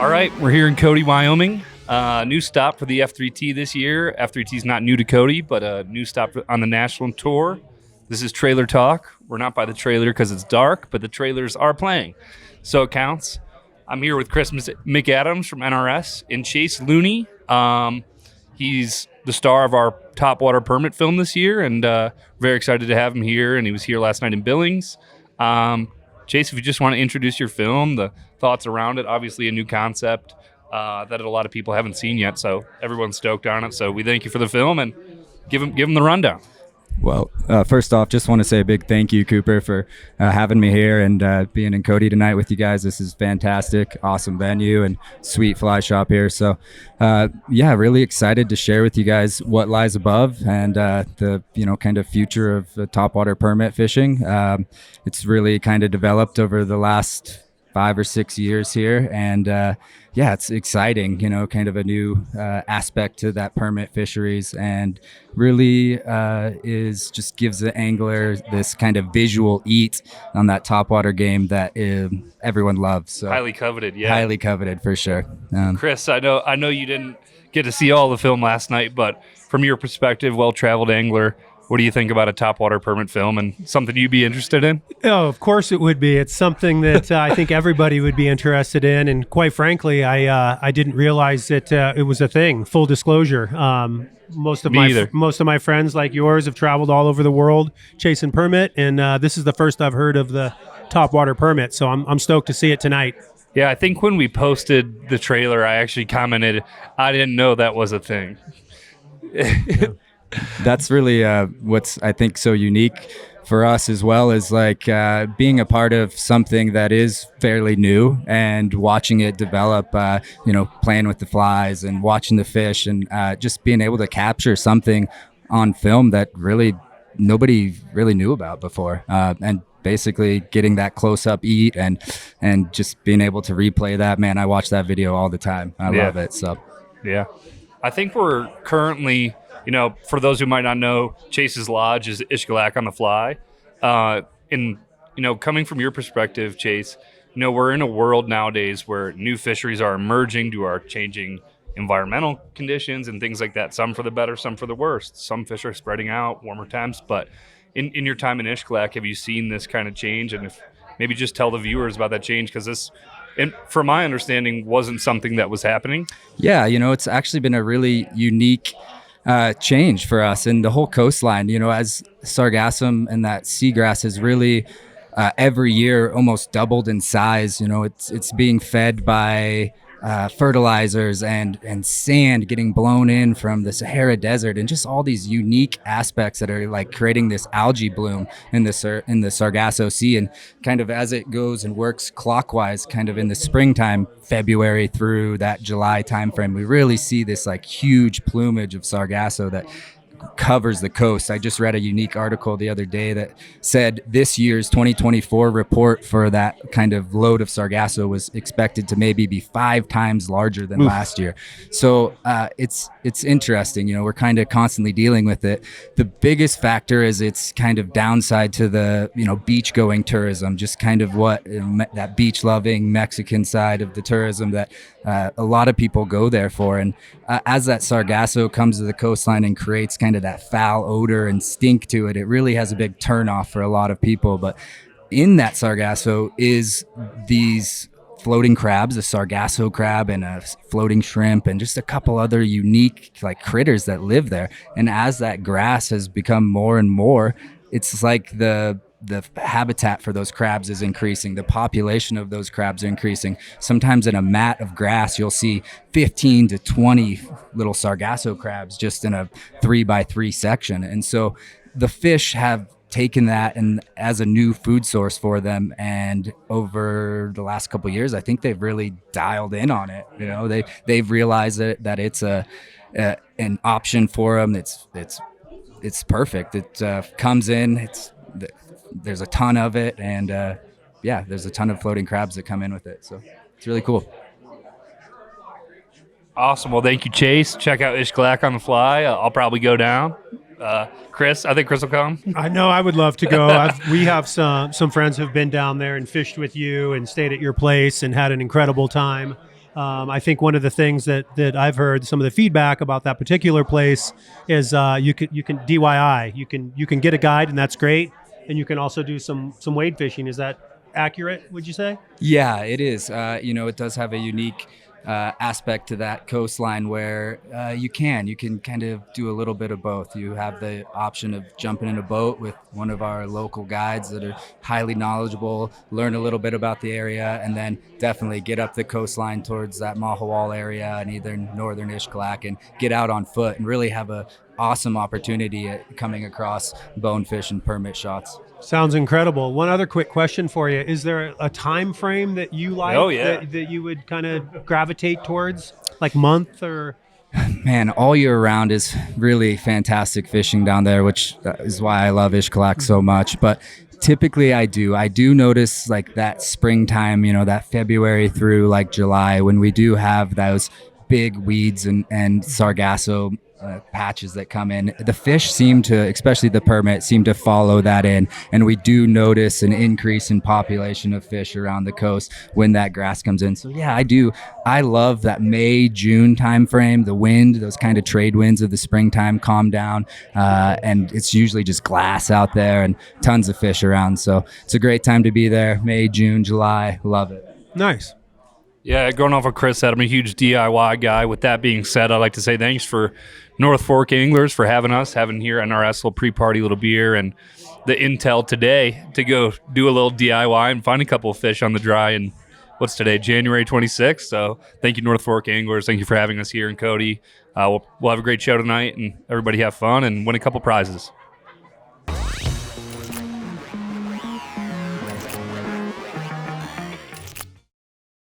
All right, we're here in Cody, Wyoming. New stop for the F3T this year. F3T is not new to Cody, but a new stop on the national tour. This is Trailer Talk. We're not by the trailer because it's dark, but the trailers are playing, so it counts. I'm here with Chris McAdams from NRS and Chase Looney. He's the star of our Top Water Permit film this year, and very excited to have him here, and he was here last night in Billings. Chase, if you just want to introduce your film, the thoughts around it, obviously a new concept that a lot of people haven't seen yet, so everyone's stoked on it. So we thank you for the film, and give him the rundown. Well, first off, just want to say a big thank you, Cooper, for having me here and being in Cody tonight with you guys. This is fantastic, awesome venue, and sweet fly shop here. So, really excited to share with you guys what lies above and the kind of future of the topwater permit fishing. It's really kind of developed over the last 5 or 6 years here, and it's exciting, kind of a new aspect to that permit fisheries, and really just gives the angler this kind of visual eat on that topwater game that everyone loves. So highly coveted, yeah. Highly coveted for sure. Chris, I know you didn't get to see all the film last night, but from your perspective, well-traveled angler, what do you think about a topwater permit film, and something you'd be interested in? Oh, of course it would be. It's something that I think everybody would be interested in. And quite frankly, I didn't realize that it was a thing. Full disclosure. Most of my friends like yours have traveled all over the world chasing permit, and this is the first I've heard of the topwater permit. So I'm stoked to see it tonight. Yeah, I think when we posted the trailer, I actually commented, I didn't know that was a thing. Yeah. That's really what's, I think, so unique for us as well, is like being a part of something that is fairly new and watching it develop, playing with the flies and watching the fish, and just being able to capture something on film that really nobody really knew about before, and basically getting that close-up eat and just being able to replay that. Man, I watch that video all the time. I love it. So yeah, I think we're currently, for those who might not know, Chase's Lodge is Xcalak on the fly. Coming from your perspective, Chase, we're in a world nowadays where new fisheries are emerging due to our changing environmental conditions and things like that. Some for the better, some for the worst. Some fish are spreading out, warmer temps. But in your time in Xcalak, have you seen this kind of change? And if maybe just tell the viewers about that change, because this, and from my understanding, wasn't something that was happening. Yeah, it's actually been a really unique change for us and the whole coastline, as sargassum and that seagrass has really every year almost doubled in size. It's being fed by fertilizers and sand getting blown in from the Sahara Desert, and just all these unique aspects that are like creating this algae bloom in the Sargasso Sea. And kind of as it goes and works clockwise, kind of in the springtime, February through that July timeframe, we really see this like huge plumage of Sargasso that covers the coast. I just read a unique article the other day that said this year's 2024 report for that kind of load of Sargasso was expected to maybe be 5 times larger than last year. So it's interesting. We're kind of constantly dealing with it. The biggest factor is its kind of downside to the beach going tourism, just kind of what that beach loving Mexican side of the tourism that a lot of people go there for. And as that Sargasso comes to the coastline and creates kind of that foul odor and stink to it, it really has a big turnoff for a lot of people. But in that Sargasso is these floating crabs, a Sargasso crab and a floating shrimp, and just a couple other unique like critters that live there. And as that grass has become more and more, it's like the habitat for those crabs is increasing. The population of those crabs are increasing. Sometimes in a mat of grass, you'll see 15 to 20 little Sargasso crabs just in a 3x3 section. And so the fish have taken that and as a new food source for them. And over the last couple of years, I think they've really dialed in on it. They've realized that it's an option for them. It's perfect. It comes in. There's a ton of it, and there's a ton of floating crabs that come in with it. So it's really cool. Awesome. Well, thank you, Chase. Check out Xcalak on the fly. I'll probably go down. Chris, I think Chris will come. I know I would love to go. We have some friends who've been down there and fished with you and stayed at your place and had an incredible time. I think one of the things that I've heard, some of the feedback about that particular place is you can DIY. You can get a guide, and that's great. And you can also do some wade fishing. Is that accurate, would you say? Yeah, it is. It does have a unique aspect to that coastline where you can kind of do a little bit of both. You have the option of jumping in a boat with one of our local guides that are highly knowledgeable, learn a little bit about the area, and then definitely get up the coastline towards that Mahawal area and either northern Xcalak and get out on foot and really have a awesome opportunity at coming across bonefish and permit shots. Sounds incredible. One other quick question for you. Is there a time frame that you like that you would kind of gravitate towards, like month or? Man, all year round is really fantastic fishing down there, which is why I love Xcalak so much. But typically I do notice like that springtime, that February through like July, when we do have those big weeds and sargasso patches that come in. The fish seem to, especially the permit, seem to follow that in, and we do notice an increase in population of fish around the coast when that grass comes in. So yeah, I do. I love that May, June time frame. The wind, those kind of trade winds of the springtime calm down, and it's usually just glass out there and tons of fish around. So it's a great time to be there. May, June, July, love it. Nice. Yeah, going off what Chris said, I'm a huge DIY guy. With that being said, I'd like to say thanks for North Fork Anglers for having here at NRS, little pre-party, little beer, and the intel today to go do a little DIY and find a couple of fish on the dry. And what's today, January 26th? So thank you, North Fork Anglers. Thank you for having us here in Cody. We'll have a great show tonight, and everybody have fun and win a couple prizes.